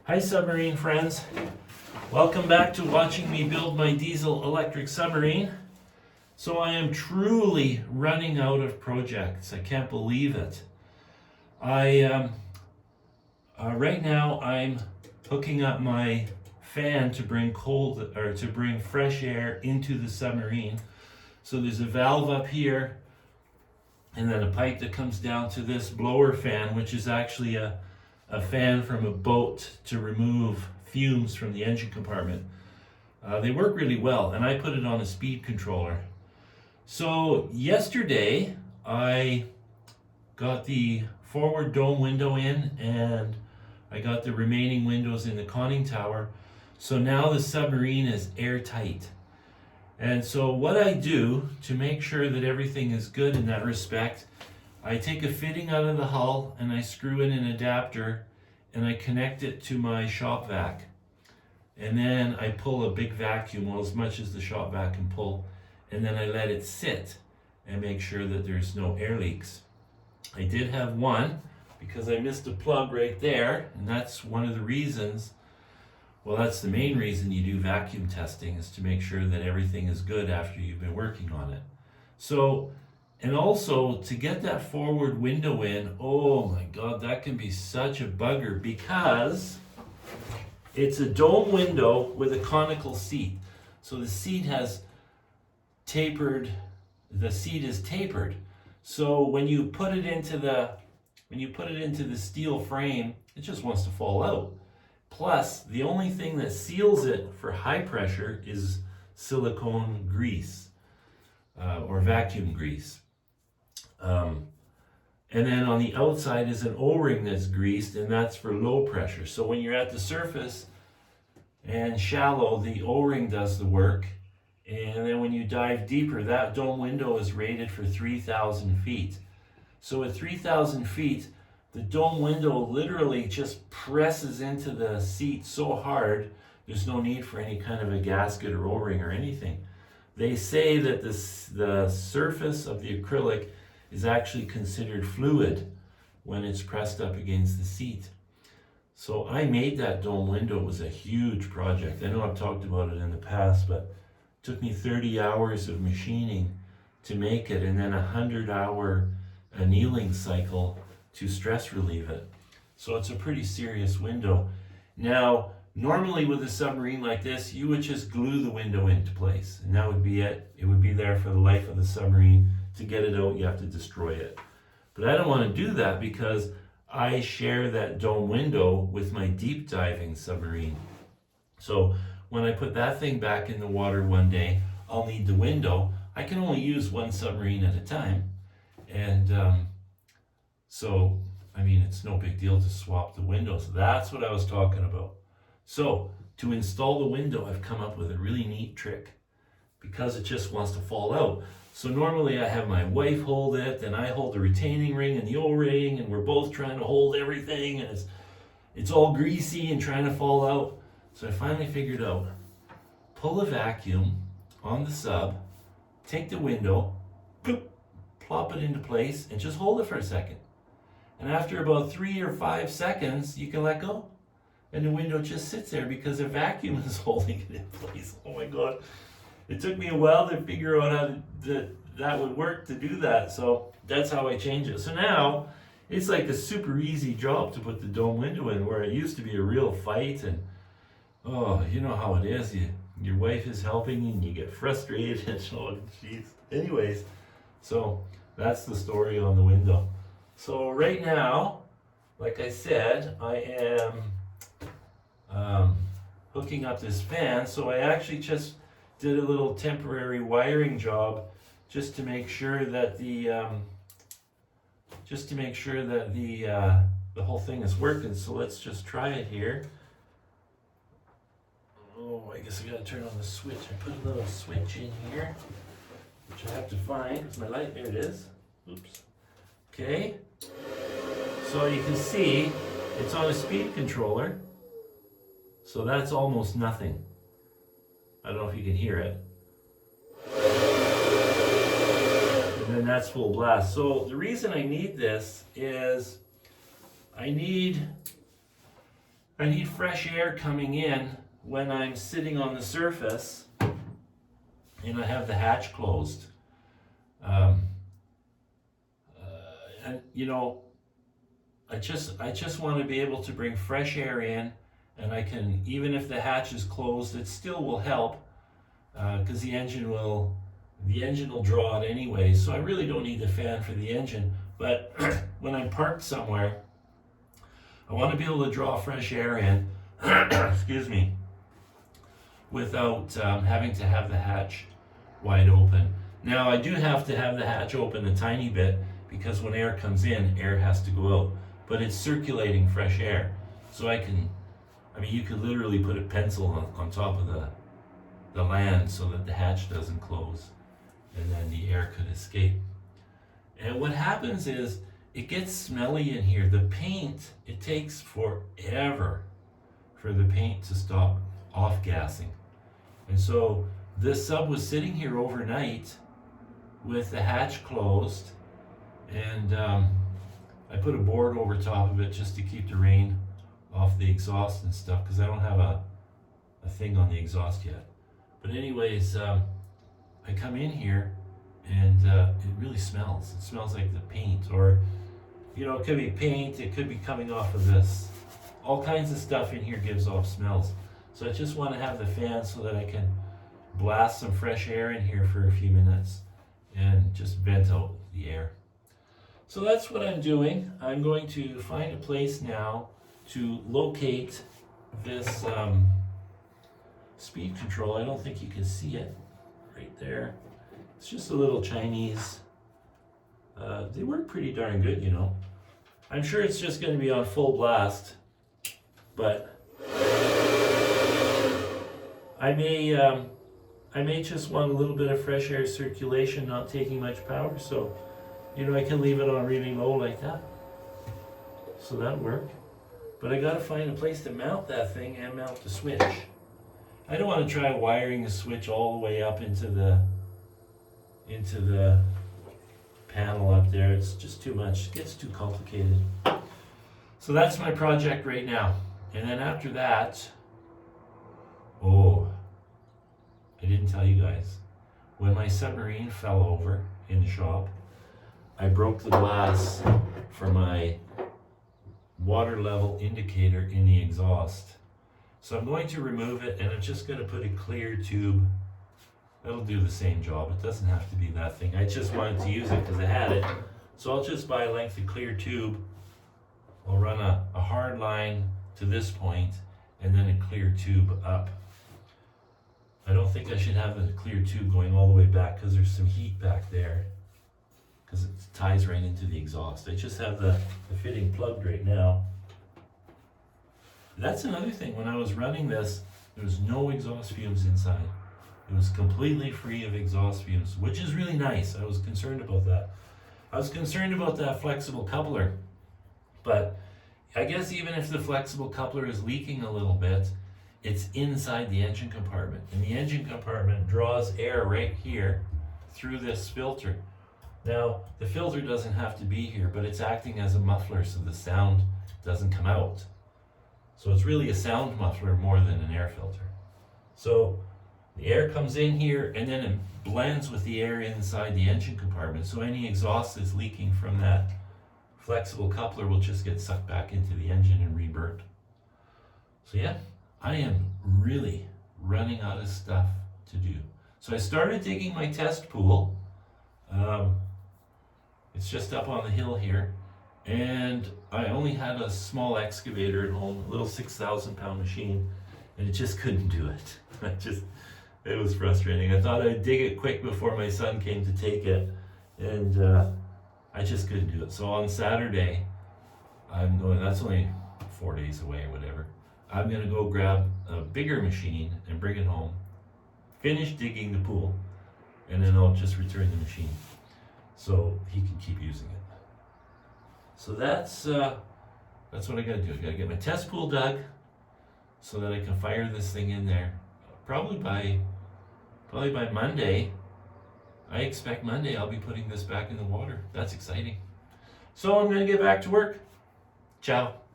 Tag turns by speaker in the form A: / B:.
A: Hi submarine friends, welcome back to watching me build my diesel electric submarine. So I am truly running out of projects. I can't believe it. Right now I'm hooking up my fan to bring to bring fresh air into the submarine. So there's a valve up here and then a pipe that comes down to this blower fan, which is actually a fan from a boat to remove fumes from the engine compartment. They work really well, and I put it on a speed controller. So yesterday I got the forward dome window in, and I got the remaining windows in the conning tower. So now the submarine is airtight. And so what I do to make sure that everything is good in that respect, I take a fitting out of the hull and I screw in an adapter and I connect it to my shop vac. And then I pull a big vacuum, well, as much as the shop vac can pull, and then I let it sit and make sure that there's no air leaks. I did have one because I missed a plug right there, and that's one of the reasons, well, that's the main reason you do vacuum testing, is to make sure that everything is good after you've been working on it. So, and also to get that forward window in, oh my God, that can be such a bugger because it's a dome window with a conical seat. So the seat is tapered. So when you put it into the steel frame, it just wants to fall out. Plus, the only thing that seals it for high pressure is silicone grease or vacuum grease. And then on the outside is an O-ring that's greased, and that's for low pressure. So when you're at the surface and shallow, the O-ring does the work. And then when you dive deeper, that dome window is rated for 3,000 feet. So at 3,000 feet, the dome window literally just presses into the seat so hard, there's no need for any kind of a gasket or O-ring or anything. They say that the surface of the acrylic is actually considered fluid when it's pressed up against the seat. So I made that dome window. It was a huge project. I know I've talked about it in the past, but it took me 30 hours of machining to make it, and then a 100-hour annealing cycle to stress relieve it. So it's a pretty serious window. Now, normally with a submarine like this, you would just glue the window into place, and that would be it. It would be there for the life of the submarine. To get it out, you have to destroy it. But I don't want to do that because I share that dome window with my deep diving submarine. So when I put that thing back in the water one day, I'll need the window. I can only use one submarine at a time. And so, I mean, it's no big deal to swap the windows. That's what I was talking about. So to install the window, I've come up with a really neat trick because it just wants to fall out. So normally I have my wife hold it, and I hold the retaining ring and the O-ring, and we're both trying to hold everything, and it's all greasy and trying to fall out. So I finally figured out, pull a vacuum on the sub, take the window, boop, plop it into place, and just hold it for a second. And after about 3 or 5 seconds, you can let go. And the window just sits there because a vacuum is holding it in place. Oh my God. It took me a while to figure out how that would work to do that. So that's how I changed it. So now it's like a super easy job to put the dome window in, where it used to be a real fight. And oh, you know how it is. Your wife is helping you and you get frustrated. And oh, jeez. Anyways, so that's the story on the window. So right now, like I said, I am hooking up this fan. So I actually just did a little temporary wiring job just to make sure that the whole thing is working. So let's just try it here. Oh, I guess I gotta turn on the switch. I put a little switch in here, which I have to find. It's my light. There it is. Oops. Okay. So you can see it's on a speed controller. So that's almost nothing. I don't know if you can hear it. And then that's full blast. So the reason I need this is I need I need fresh air coming in when I'm sitting on the surface and I have the hatch closed. And you know, I just want to be able to bring fresh air in, and I can, even if the hatch is closed, it still will help because the engine will draw it anyway. So I really don't need the fan for the engine. But when I'm parked somewhere, I want to be able to draw fresh air in, excuse me, without having to have the hatch wide open. Now I do have to have the hatch open a tiny bit because when air comes in, air has to go out. But it's circulating fresh air. So you could literally put a pencil on top of the land so that the hatch doesn't close, and then the air could escape. And what happens is it gets smelly in here. The paint, it takes forever for the paint to stop off-gassing. And so this sub was sitting here overnight with the hatch closed, and I put a board over top of it just to keep the rain off the exhaust and stuff, because I don't have a thing on the exhaust yet. But anyways, I come in here and it really smells. It smells like the paint, or it could be paint, it could be coming off of this. All kinds of stuff in here gives off smells. So I just want to have the fan so that I can blast some fresh air in here for a few minutes and just vent out the air. So that's what I'm doing. I'm going to find a place now to locate this speed control. I don't think you can see it right there. It's just a little Chinese. They work pretty darn good, I'm sure it's just going to be on full blast, but I may just want a little bit of fresh air circulation, not taking much power, so I can leave it on really low like that. So that'll work. But I gotta find a place to mount that thing and mount the switch. I don't want to try wiring the switch all the way up into the panel up there. It's just too much. It gets too complicated. So that's my project right now. And then after that, I didn't tell you guys. When my submarine fell over in the shop, I broke the glass for my water level indicator in the exhaust. So I'm going to remove it, and I'm just going to put a clear tube. That'll do the same job. It doesn't have to be that thing. I just wanted to use it because I had it. So I'll just buy a length of clear tube. I'll run a hard line to this point and then a clear tube up. I don't think I should have a clear tube going all the way back because there's some heat back there, because it ties right into the exhaust. I just have the fitting plugged right now. That's another thing. When I was running this, there was no exhaust fumes inside. It was completely free of exhaust fumes, which is really nice. I was concerned about that. I was concerned about that flexible coupler, but I guess even if the flexible coupler is leaking a little bit, it's inside the engine compartment, and the engine compartment draws air right here through this filter. Now, the filter doesn't have to be here, but it's acting as a muffler so the sound doesn't come out. So it's really a sound muffler more than an air filter. So the air comes in here and then it blends with the air inside the engine compartment. So any exhaust that's leaking from that flexible coupler will just get sucked back into the engine and reburnt. So yeah, I am really running out of stuff to do. So I started digging my test pool. It's just up on the hill here, and I only had a small excavator at home, a little 6,000 pound machine, and it just couldn't do it. It was frustrating. I thought I'd dig it quick before my son came to take it, and I just couldn't do it. So on Saturday, I'm going, that's only 4 days away or whatever, I'm gonna go grab a bigger machine and bring it home, finish digging the pool, and then I'll just return the machine so he can keep using it. So that's what I gotta do. I gotta get my test pool dug so that I can fire this thing in there. Probably by Monday. I expect Monday I'll be putting this back in the water. That's exciting. So I'm gonna get back to work. Ciao.